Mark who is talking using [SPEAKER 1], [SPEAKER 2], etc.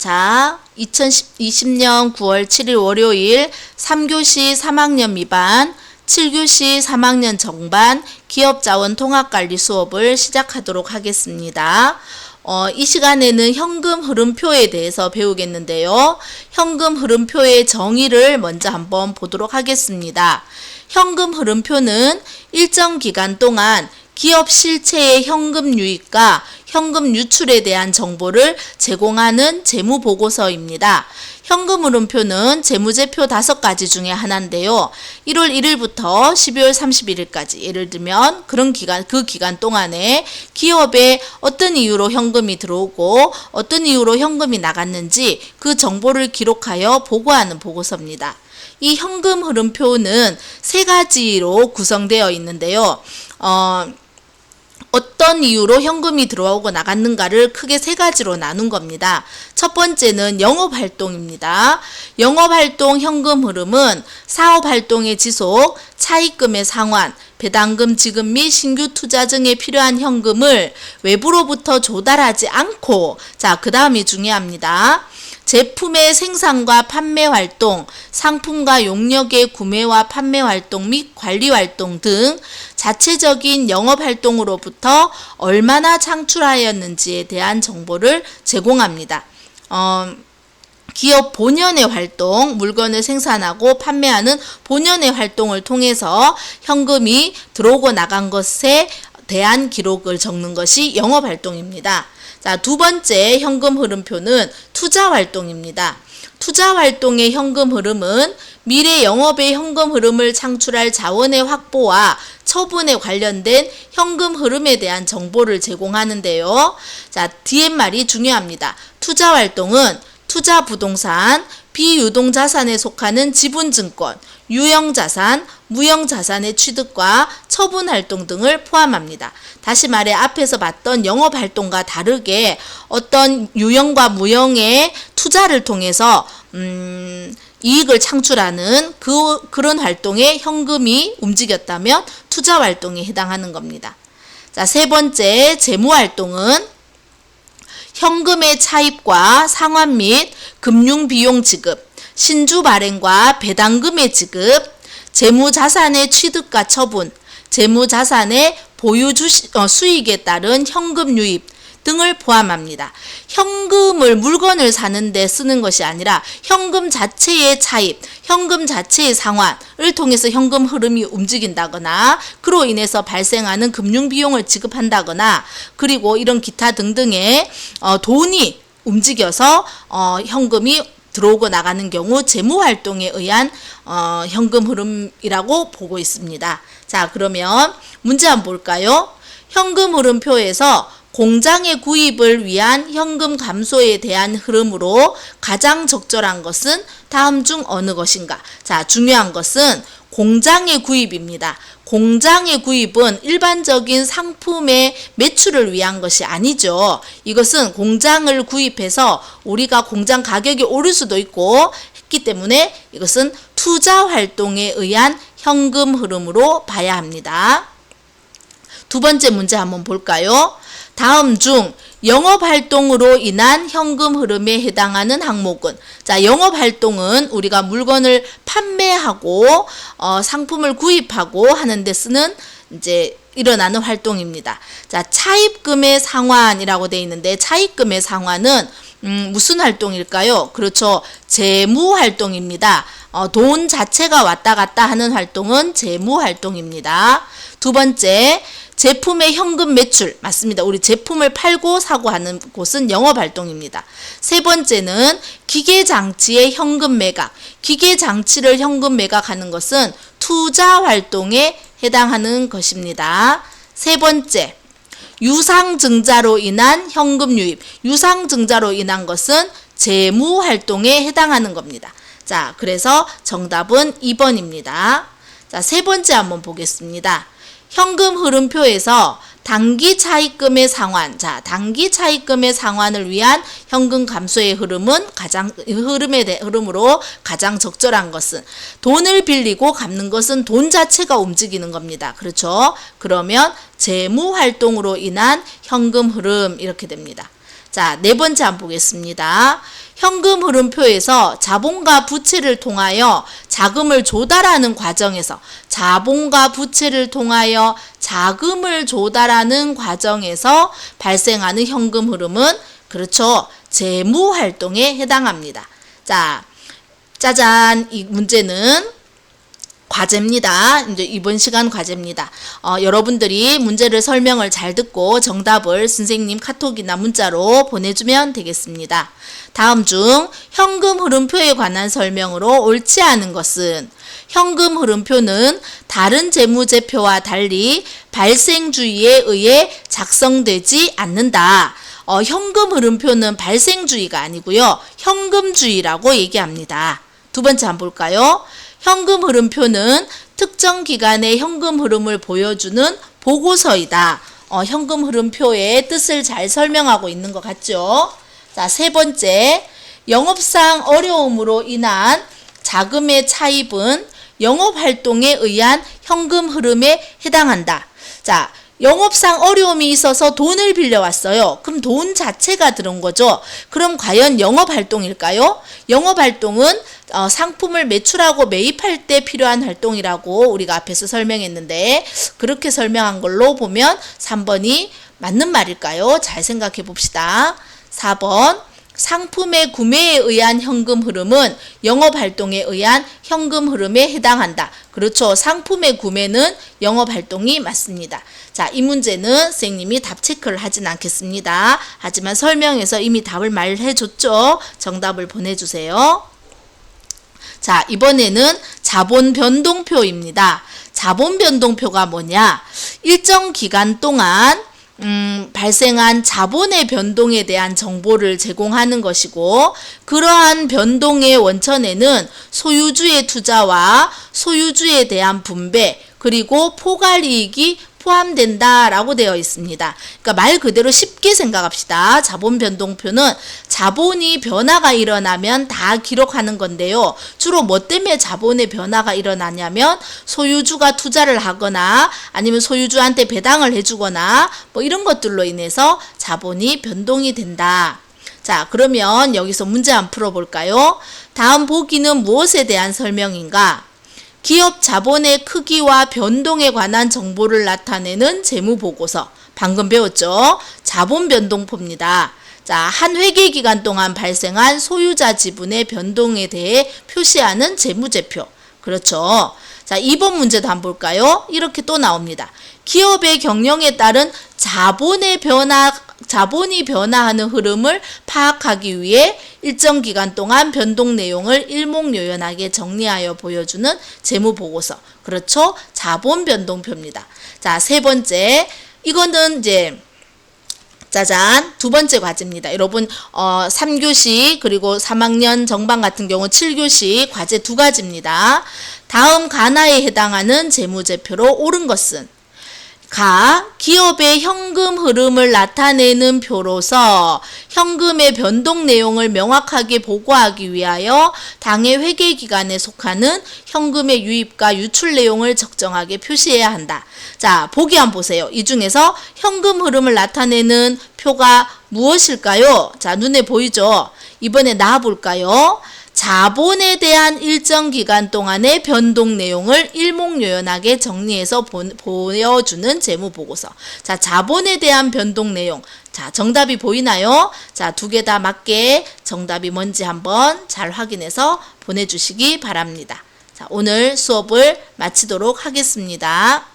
[SPEAKER 1] 자, 2020년 9월 7일 월요일 3교시 3학년 미반, 7교시 3학년 정반 기업자원 통합관리 수업을 시작하도록 하겠습니다. 이 시간에는 현금 흐름표에 대해서 배우겠는데요. 현금 흐름표의 정의를 먼저 한번 보도록 하겠습니다. 현금 흐름표는 일정 기간 동안 기업 실체의 현금 유입과 현금 유출에 대한 정보를 제공하는 재무보고서입니다. 현금 흐름표는 재무제표 5가지 중에 하나인데요. 1월 1일부터 12월 31일까지 예를 들면 그 기간 동안에 기업에 어떤 이유로 현금이 들어오고 어떤 이유로 현금이 나갔는지 그 정보를 기록하여 보고하는 보고서입니다. 이 현금 흐름표는 3가지로 구성되어 있는데요. 어떤 이유로 현금이 들어오고 나갔는가를 크게 3가지로 나눈 겁니다. 첫 번째는 영업활동입니다. 영업활동 현금 흐름은 사업활동의 지속, 차입금의 상환, 배당금 지급 및 신규 투자 등에 필요한 현금을 외부로부터 조달하지 않고, 그 다음이 중요합니다. 제품의 생산과 판매 활동, 상품과 용역의 구매와 판매 활동 및 관리 활동 등 자체적인 영업 활동으로부터 얼마나 창출하였는지에 대한 정보를 제공합니다. 기업 본연의 활동, 물건을 생산하고 판매하는 본연의 활동을 통해서 현금이 들어오고 나간 것에 대한 기록을 적는 것이 영업활동입니다. 자, 두 번째 현금 흐름표는 투자활동입니다. 투자활동의 현금 흐름은 미래 영업의 현금 흐름을 창출할 자원의 확보와 처분에 관련된 현금 흐름에 대한 정보를 제공하는데요. 자, 뒤에 말이 중요합니다. 투자활동은 투자 부동산, 비유동자산에 속하는 지분증권, 유형자산, 무형자산의 취득과 처분활동 등을 포함합니다. 다시 말해 앞에서 봤던 영업활동과 다르게 어떤 유형과 무형의 투자를 통해서 이익을 창출하는 그런 활동에 현금이 움직였다면 투자활동에 해당하는 겁니다. 자, 세 번째 재무활동은 현금의 차입과 상환 및 금융비용 지급, 신주 발행과 배당금의 지급, 재무자산의 취득과 처분, 재무자산의 보유 수익에 따른 현금 유입 등을 포함합니다. 현금을 물건을 사는 데 쓰는 것이 아니라 현금 자체의 차입, 현금 자체의 상환을 통해서 현금 흐름이 움직인다거나 그로 인해서 발생하는 금융비용을 지급한다거나 그리고 이런 기타 등등의 돈이 움직여서 현금이 들어오고 나가는 경우 재무활동에 의한 현금 흐름이라고 보고 있습니다. 자, 그러면 문제 한번 볼까요? 현금 흐름표에서 공장의 구입을 위한 현금 감소에 대한 흐름으로 가장 적절한 것은 다음 중 어느 것인가? 자, 중요한 것은 공장의 구입입니다. 공장의 구입은 일반적인 상품의 매출을 위한 것이 아니죠. 이것은 공장을 구입해서 우리가 공장 가격이 오를 수도 있고 했기 때문에 이것은 투자 활동에 의한 현금 흐름으로 봐야 합니다. 두 번째 문제 한번 볼까요? 다음 중 영업활동으로 인한 현금 흐름에 해당하는 항목은, 자, 영업활동은 우리가 물건을 판매하고 상품을 구입하고 하는 데 쓰는 이제 일어나는 활동입니다. 자, 차입금의 상환이라고 되어 있는데 차입금의 상환은 무슨 활동일까요? 그렇죠. 재무활동입니다. 돈 자체가 왔다 갔다 하는 활동은 재무활동입니다. 두 번째, 제품의 현금 매출, 맞습니다. 우리 제품을 팔고 사고 하는 곳은 영업활동입니다. 세 번째는 기계장치의 현금 매각, 기계장치를 현금 매각하는 것은 투자활동에 해당하는 것입니다. 세 번째, 유상증자로 인한 현금 유입, 유상증자로 인한 것은 재무활동에 해당하는 겁니다. 자, 그래서 정답은 2번입니다. 자, 세 번째 한번 보겠습니다. 현금 흐름표에서 단기 차입금의 상환, 자, 단기 차입금의 상환을 위한 현금 감소의 흐름은 흐름으로 가장 적절한 것은 돈을 빌리고 갚는 것은 돈 자체가 움직이는 겁니다. 그렇죠? 그러면 재무 활동으로 인한 현금 흐름 이렇게 됩니다. 자, 네 번째 한번 보겠습니다. 현금 흐름표에서 자본과 부채를 통하여 자금을 조달하는 과정에서 자본과 부채를 통하여 자금을 조달하는 과정에서 발생하는 현금 흐름은 그렇죠. 재무 활동에 해당합니다. 자, 짜잔. 이 문제는 과제입니다. 이제 이번 시간 과제입니다. 여러분들이 문제를 설명을 잘 듣고 정답을 선생님 카톡이나 문자로 보내주면 되겠습니다. 다음 중 현금 흐름표에 관한 설명으로 옳지 않은 것은 현금 흐름표는 다른 재무제표와 달리 발생주의에 의해 작성되지 않는다. 현금 흐름표는 발생주의가 아니고요. 현금주의라고 얘기합니다. 두 번째 한번 볼까요? 현금 흐름표는 특정 기간의 현금 흐름을 보여주는 보고서이다. 현금 흐름표의 뜻을 잘 설명하고 있는 것 같죠? 자, 세 번째, 영업상 어려움으로 인한 자금의 차입은 영업활동에 의한 현금 흐름에 해당한다. 자, 영업상 어려움이 있어서 돈을 빌려왔어요. 그럼 돈 자체가 들어온 거죠. 그럼 과연 영업활동일까요? 영업활동은 상품을 매출하고 매입할 때 필요한 활동이라고 우리가 앞에서 설명했는데 그렇게 설명한 걸로 보면 3번이 맞는 말일까요? 잘 생각해 봅시다. 4번 상품의 구매에 의한 현금 흐름은 영업활동에 의한 현금 흐름에 해당한다. 그렇죠. 상품의 구매는 영업활동이 맞습니다. 자, 이 문제는 선생님이 답 체크를 하진 않겠습니다. 하지만 설명에서 이미 답을 말해줬죠. 정답을 보내주세요. 자, 이번에는 자본 변동표입니다. 자본 변동표가 뭐냐? 일정 기간 동안 발생한 자본의 변동에 대한 정보를 제공하는 것이고 그러한 변동의 원천에는 소유주의 투자와 소유주에 대한 분배 그리고 포괄이익이 포함된다라고 되어 있습니다. 그러니까 말 그대로 쉽게 생각합시다. 자본 변동표는 자본이 변화가 일어나면 다 기록하는 건데요. 주로 뭐 때문에 자본의 변화가 일어나냐면 소유주가 투자를 하거나 아니면 소유주한테 배당을 해주거나 뭐 이런 것들로 인해서 자본이 변동이 된다. 자, 그러면 여기서 문제 한번 풀어볼까요? 다음 보기는 무엇에 대한 설명인가? 기업 자본의 크기와 변동에 관한 정보를 나타내는 재무보고서. 방금 배웠죠? 자본 변동표입니다. 자, 한 회계 기간 동안 발생한 소유자 지분의 변동에 대해 표시하는 재무제표. 그렇죠? 자, 2번 문제도 한번 볼까요? 이렇게 또 나옵니다. 기업의 경영에 따른 자본이 변화하는 흐름을 파악하기 위해 일정 기간 동안 변동 내용을 일목요연하게 정리하여 보여주는 재무보고서. 그렇죠? 자본 변동표입니다. 자, 세 번째. 이거는 이제 짜잔, 두 번째 과제입니다. 여러분 3교시 그리고 3학년 정반 같은 경우 7교시 과제 두 가지입니다. 다음 가나에 해당하는 재무제표로 옳은 것은 가, 기업의 현금 흐름을 나타내는 표로서 현금의 변동 내용을 명확하게 보고하기 위하여 당해 회계 기간에 속하는 현금의 유입과 유출 내용을 적정하게 표시해야 한다. 자, 보기 한번 보세요. 이 중에서 현금 흐름을 나타내는 표가 무엇일까요? 자, 눈에 보이죠? 이번에 나와볼까요? 자본에 대한 일정 기간 동안의 변동 내용을 일목요연하게 정리해서 보여주는 재무보고서. 자, 자본에 대한 변동 내용. 자, 정답이 보이나요? 자, 두 개 다 맞게 정답이 뭔지 한번 잘 확인해서 보내주시기 바랍니다. 자, 오늘 수업을 마치도록 하겠습니다.